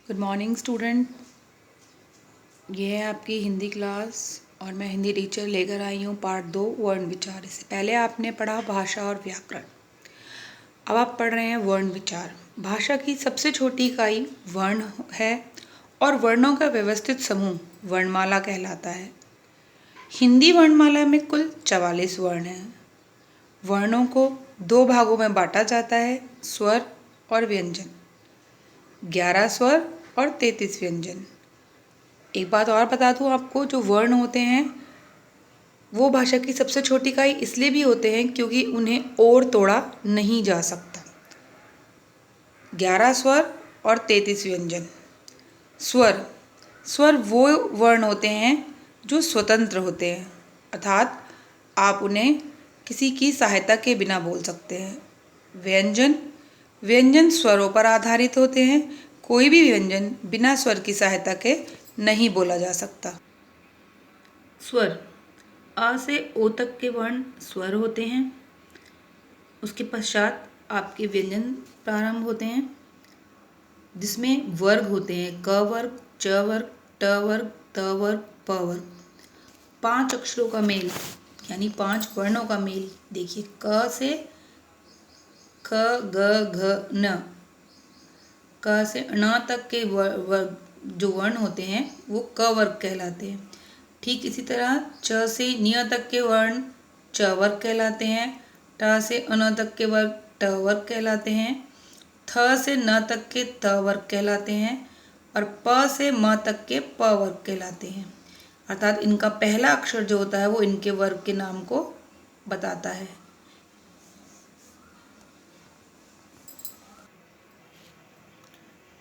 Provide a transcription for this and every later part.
Good morning student. ये है आपकी हिंदी क्लास और मैं हिंदी टीचर लेकर आई हूँ पार्ट 2 वर्ण विचार। इससे पहले आपने पढ़ा भाषा और व्याकरण। अब आप पढ़ रहे हैं वर्ण विचार। भाषा की सबसे छोटी इकाई वर्ण है और वर्णों का व्यवस्थित समूह वर्णमाला कहलाता है। हिंदी वर्णमाला में कुल 44 वर्ण हैं। वर्णों को 2 भागों में बांटा जाता है, स्वर और व्यंजन। 11 स्वर और 33 व्यंजन। एक बात और बता दूं आपको, जो वर्ण होते हैं वो भाषा की सबसे छोटी इकाई इसलिए भी होते हैं क्योंकि उन्हें और तोड़ा नहीं जा सकता। 11 स्वर और 33 व्यंजन। स्वर स्वर वो वर्ण होते हैं जो स्वतंत्र होते हैं, अर्थात आप उन्हें किसी की सहायता के बिना बोल सकते हैं। व्यंजन व्यंजन स्वरों पर आधारित होते हैं। कोई भी व्यंजन बिना स्वर की सहायता के नहीं बोला जा सकता। स्वर अ से ओ तक के वर्ण स्वर होते हैं। उसके पश्चात आपके व्यंजन प्रारंभ होते हैं जिसमें वर्ग होते हैं, क वर्ग, च वर्ग, ट वर्ग, त वर्ग, प वर्ग। 5 अक्षरों का मेल यानी 5 वर्णों का मेल। देखिए, क से ख, ग, घ, न। क से ण तक के वर्ग जो वर्ण होते हैं वो क वर्ग कहलाते हैं। ठीक इसी तरह च से ञ तक के वर्ण च वर्ग कहलाते हैं। ट से अन तक के वर्ग ट वर्ग कहलाते हैं। थ से न तक के त वर्ग कहलाते हैं और प से म तक के प वर्ग कहलाते हैं। अर्थात इनका पहला अक्षर जो होता है वो इनके वर्ग के नाम को बताता है।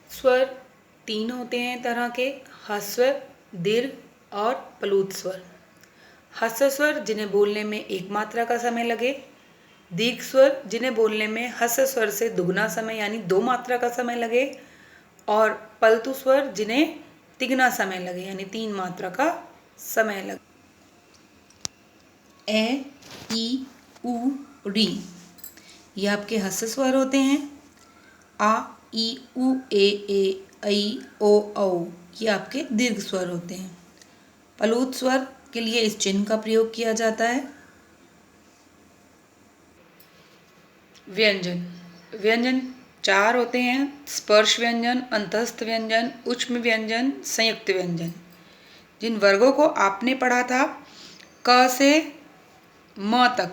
स्वर 3 होते हैं तरह के, ह्रस्व, दीर्घ और प्लुत स्वर। ह्रस्व स्वर जिन्हें बोलने में 1 मात्रा का समय लगे, दीर्घ स्वर जिन्हें बोलने में ह्रस्व स्वर से दुगना समय यानी 2 मात्रा का समय लगे, और प्लुत स्वर जिन्हें तिगना समय लगे यानी 3 मात्रा का समय लगे। ए, ई, उ, री ये आपके ह्रस्व स्वर होते हैं। आ, ई, उ, ए, ऐ, ओ, औ ये आपके दीर्घ स्वर होते हैं। प्लुत स्वर के लिए इस चिन्ह का प्रयोग किया जाता है। व्यंजन व्यंजन 4 होते हैं, स्पर्श व्यंजन, अंतस्थ व्यंजन, ऊष्म व्यंजन, संयुक्त व्यंजन। जिन वर्गों को आपने पढ़ा था क से म तक,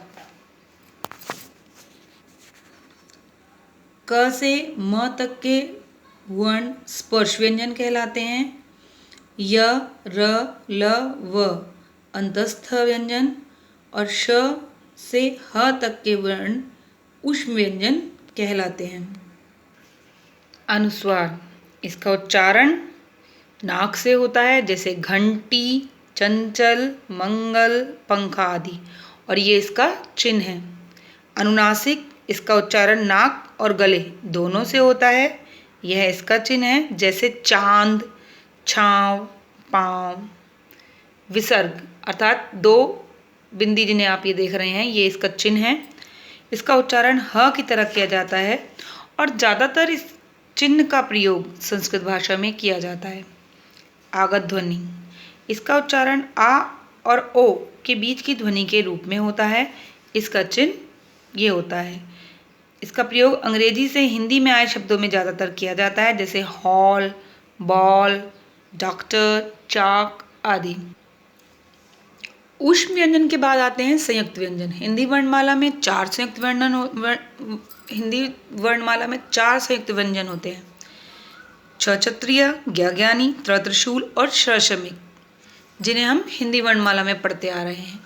क से म तक के वर्ण स्पर्श व्यंजन कहलाते हैं। य, र, ल, व अंतस्थ व्यंजन और श से ह तक के वर्ण ऊष्म व्यंजन कहलाते हैं। अनुस्वार इसका उच्चारण नाक से होता है, जैसे घंटी, चंचल, मंगल, पंखा आदि, और ये इसका चिन्ह है। अनुनासिक इसका उच्चारण नाक और गले दोनों से होता है, यह इसका चिन्ह है, जैसे चांद, छांव, पांव। विसर्ग अर्थात 2 बिंदी जिन्हें आप ये देख रहे हैं ये इसका चिन्ह है। इसका उच्चारण ह की तरह किया जाता है और ज़्यादातर इस चिन्ह का प्रयोग संस्कृत भाषा में किया जाता है। आगत ध्वनि इसका उच्चारण आ और ओ के बीच की ध्वनि के रूप में होता है, इसका चिन्ह ये होता है। इसका प्रयोग अंग्रेजी से हिंदी में आए शब्दों में ज़्यादातर किया जाता है, जैसे हॉल, बॉल, डॉक्टर, चाक आदि। ऊष्म व्यंजन के बाद आते हैं संयुक्त व्यंजन। हिंदी वर्णमाला में 4 संयुक्त व्यंजन होते हैं। छ क्षत्रिय, ज्ञ ज्ञानी, त्र त्रिशूल और श श्रमिक, जिन्हें हम हिंदी वर्णमाला में पढ़ते आ रहे हैं।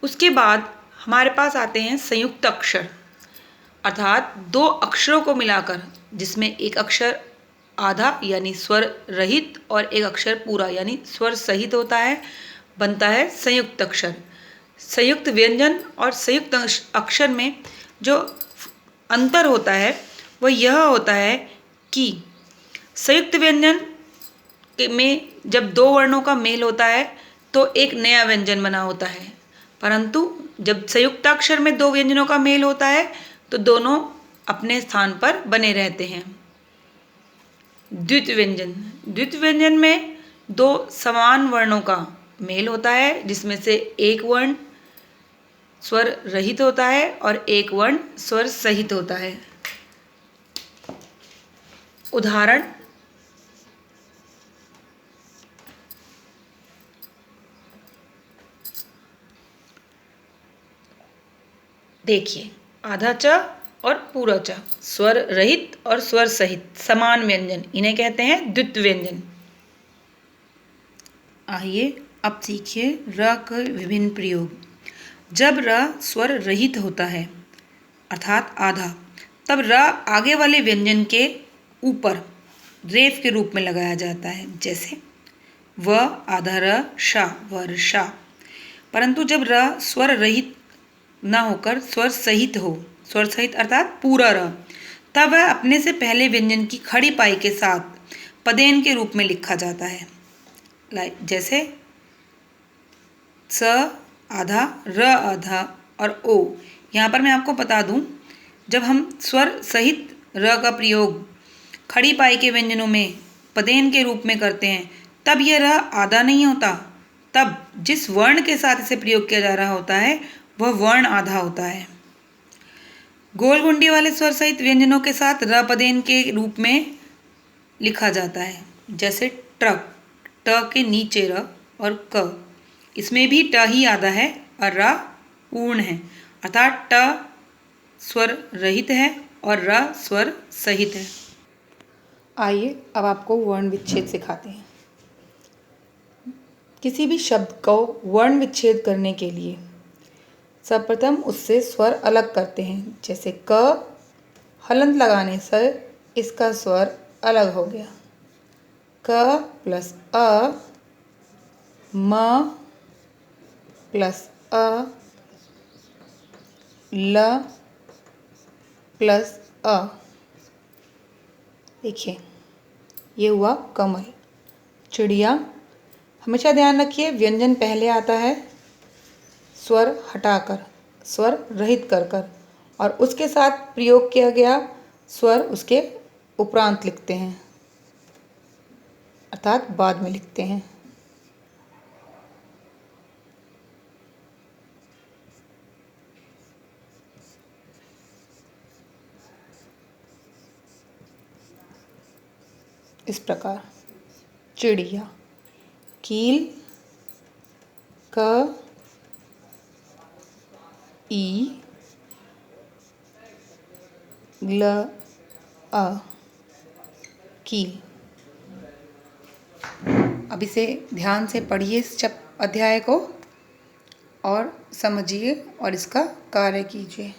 उसके बाद हमारे पास आते हैं संयुक्त अक्षर, अर्थात 2 अक्षरों को मिलाकर जिसमें एक अक्षर आधा यानी स्वर रहित और एक अक्षर पूरा यानी स्वर सहित होता है, बनता है संयुक्त अक्षर। संयुक्त व्यंजन और संयुक्त अक्षर में जो अंतर होता है वह यह होता है कि संयुक्त व्यंजन में जब 2 वर्णों का मेल होता है तो एक नया व्यंजन बना होता है, परंतु जब संयुक्ताक्षर में 2 व्यंजनों का मेल होता है तो दोनों अपने स्थान पर बने रहते हैं। द्वित्व व्यंजन। द्वित्व व्यंजन में दो समान वर्णों का मेल होता है, जिसमें से एक वर्ण स्वर रहित होता है और एक वर्ण स्वर सहित होता है। उदाहरण, देखिए, आधा च और पूरा च, स्वर रहित और स्वर सहित समान व्यंजन, इन्हें कहते हैं द्वित्व व्यंजन। आइए अब सीखिए र के विभिन्न प्रयोग। जब र स्वर रहित होता है अर्थात आधा, तब र आगे वाले व्यंजन के ऊपर रेफ के रूप में लगाया जाता है, जैसे व आधा र शा, वर्षा। परंतु जब र स्वर रहित ना होकर स्वर सहित हो, स्वर सहित अर्थात पूरा र, तब वह अपने से पहले व्यंजन की खड़ी पाई के साथ पदेन के रूप में लिखा जाता है, जैसे स आधा, र आधा और ओ। यहाँ पर मैं आपको बता दूं, जब हम स्वर सहित र का प्रयोग खड़ी पाई के व्यंजनों में पदेन के रूप में करते हैं, तब यह र आधा नहीं होता, तब जिस वर्ण के साथ इसे प्रयोग किया जा रहा होता है वह वर्ण आधा होता है। गोल गुंडी वाले स्वर सहित व्यंजनों के साथ र पदेन के रूप में लिखा जाता है, जैसे ट्रक, ट के नीचे र और क, इसमें भी ट ही आधा है और र पूर्ण है, अर्थात ट स्वर रहित है और र स्वर सहित है। आइए अब आपको वर्ण विच्छेद सिखाते हैं। किसी भी शब्द को वर्ण विच्छेद करने के लिए सर्वप्रथम उससे स्वर अलग करते हैं, जैसे क हलंत लगाने से इसका स्वर अलग हो गया, क प्लस अ, म प्लस अ, ल प्लस अ। देखिए, ये हुआ कमल। चिड़िया। हमेशा ध्यान रखिए, व्यंजन पहले आता है स्वर हटाकर, स्वर रहित कर और उसके साथ प्रयोग किया गया स्वर उसके उपरांत लिखते हैं, अर्थात बाद में लिखते हैं। इस प्रकार चिड़िया, कील, क ई ल अ, कील। अब इसे ध्यान से पढ़िए इस अध्याय को और समझिए और इसका कार्य कीजिए।